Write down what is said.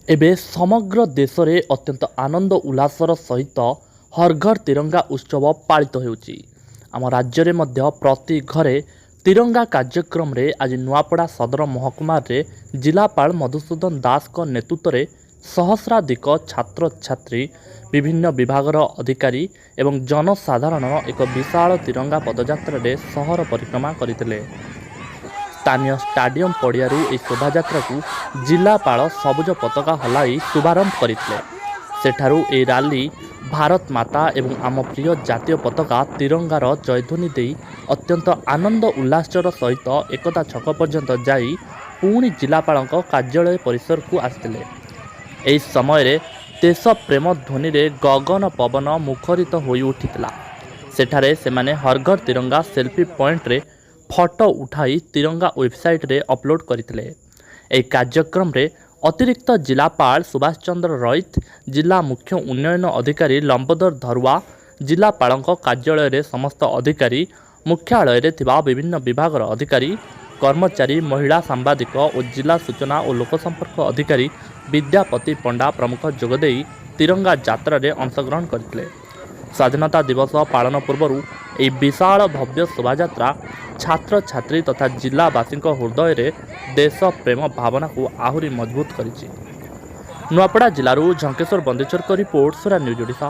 ଏବେ ସମଗ୍ର ଦେଶରେ ଅତ୍ୟନ୍ତ ଆନନ୍ଦ ଉଲ୍ଲାସର ସହିତ ହର୍ ଘର୍ ତିରଙ୍ଗା ଉତ୍ସବ ପାଳିତ ହେଉଛି। ଆମ ରାଜ୍ୟରେ ମଧ୍ୟ ପ୍ରତି ଘରେ ତିରଙ୍ଗା କାର୍ଯ୍ୟକ୍ରମରେ ଆଜି ନୂଆପଡ଼ା ସଦର ମହକୁମାରେ ଜିଲ୍ଲାପାଳ ମଧୁସୂଦନ ଦାସଙ୍କ ନେତୃତ୍ୱରେ ସହସ୍ରାଧିକ ଛାତ୍ରଛାତ୍ରୀ, ବିଭିନ୍ନ ବିଭାଗର ଅଧିକାରୀ ଏବଂ ଜନସାଧାରଣ ଏକ ବିଶାଳ ତିରଙ୍ଗା ପଦଯାତ୍ରାରେ ସହର ପରିକ୍ରମା କରିଥିଲେ। ସ୍ଥାନୀୟ ଷ୍ଟାଡିୟମ ପଡ଼ିଆରୁ ଏହି ଶୋଭାଯାତ୍ରାକୁ ଜିଲ୍ଲାପାଳ ସବୁଜ ପତାକା ହଲାଇ ଶୁଭାରମ୍ଭ କରିଥିଲେ। ସେଠାରୁ ଏହି ରାଲି ଭାରତ ମାତା ଏବଂ ଆମ ପ୍ରିୟ ଜାତୀୟ ପତାକା ତିରଙ୍ଗାର ଜୟଧ୍ୱନି ଦେଇ ଅତ୍ୟନ୍ତ ଆନନ୍ଦ ଉଲ୍ଲାସର ସହିତ ଏକତା ଛକ ପର୍ଯ୍ୟନ୍ତ ଯାଇ ପୁଣି ଜିଲ୍ଲାପାଳଙ୍କ କାର୍ଯ୍ୟାଳୟ ପରିସରକୁ ଆସିଥିଲେ। ଏହି ସମୟରେ ଦେଶପ୍ରେମ ଧ୍ୱନିରେ ଗଗନ ପବନ ମୁଖରିତ ହୋଇ ଉଠିଥିଲା। ସେଠାରେ ସେମାନେ ହର୍ ଘର୍ ତିରଙ୍ଗା ସେଲ୍ଫି ପଏଣ୍ଟରେ ଫଟୋ ଉଠାଇ ତିରଙ୍ଗା ୱେବସାଇଟରେ ଅପଲୋଡ଼ କରିଥିଲେ। ଏହି କାର୍ଯ୍ୟକ୍ରମରେ ଅତିରିକ୍ତ ଜିଲ୍ଲାପାଳ ସୁଭାଷ ଚନ୍ଦ୍ର ରଇତ, ଜିଲ୍ଲା ମୁଖ୍ୟ ଉନ୍ନୟନ ଅଧିକାରୀ ଲମ୍ବୋଦର ଧରୁଆ, ଜିଲ୍ଲାପାଳଙ୍କ କାର୍ଯ୍ୟାଳୟରେ ସମସ୍ତ ଅଧିକାରୀ, ମୁଖ୍ୟାଳୟରେ ଥିବା ବିଭିନ୍ନ ବିଭାଗର ଅଧିକାରୀ, କର୍ମଚାରୀ, ମହିଳା ସାମ୍ବାଦିକ ଓ ଜିଲ୍ଲା ସୂଚନା ଓ ଲୋକସମ୍ପର୍କ ଅଧିକାରୀ ବିଦ୍ୟାପତି ପଣ୍ଡା ପ୍ରମୁଖ ଯୋଗଦେଇ ତିରଙ୍ଗା ଯାତ୍ରାରେ ଅଂଶଗ୍ରହଣ କରିଥିଲେ। ସ୍ୱାଧୀନତା ଦିବସ ପାଳନ ପୂର୍ବରୁ ଏହି ବିଶାଳ ଭବ୍ୟ ଶୋଭାଯାତ୍ରା ଛାତ୍ରଛାତ୍ରୀ ତଥା ଜିଲ୍ଲାବାସୀଙ୍କ ହୃଦୟରେ ଦେଶ ପ୍ରେମ ଭାବନାକୁ ଆହୁରି ମଜବୁତ କରିଛି। ନୂଆପଡ଼ା ଜିଲ୍ଲାରୁ ଝଙ୍କେଶ୍ୱର ବନ୍ଦେଶ୍ୱରଙ୍କ ରିପୋର୍ଟ, ସ୍ୱରା ନ୍ୟୁଜ୍ ଓଡ଼ିଶା।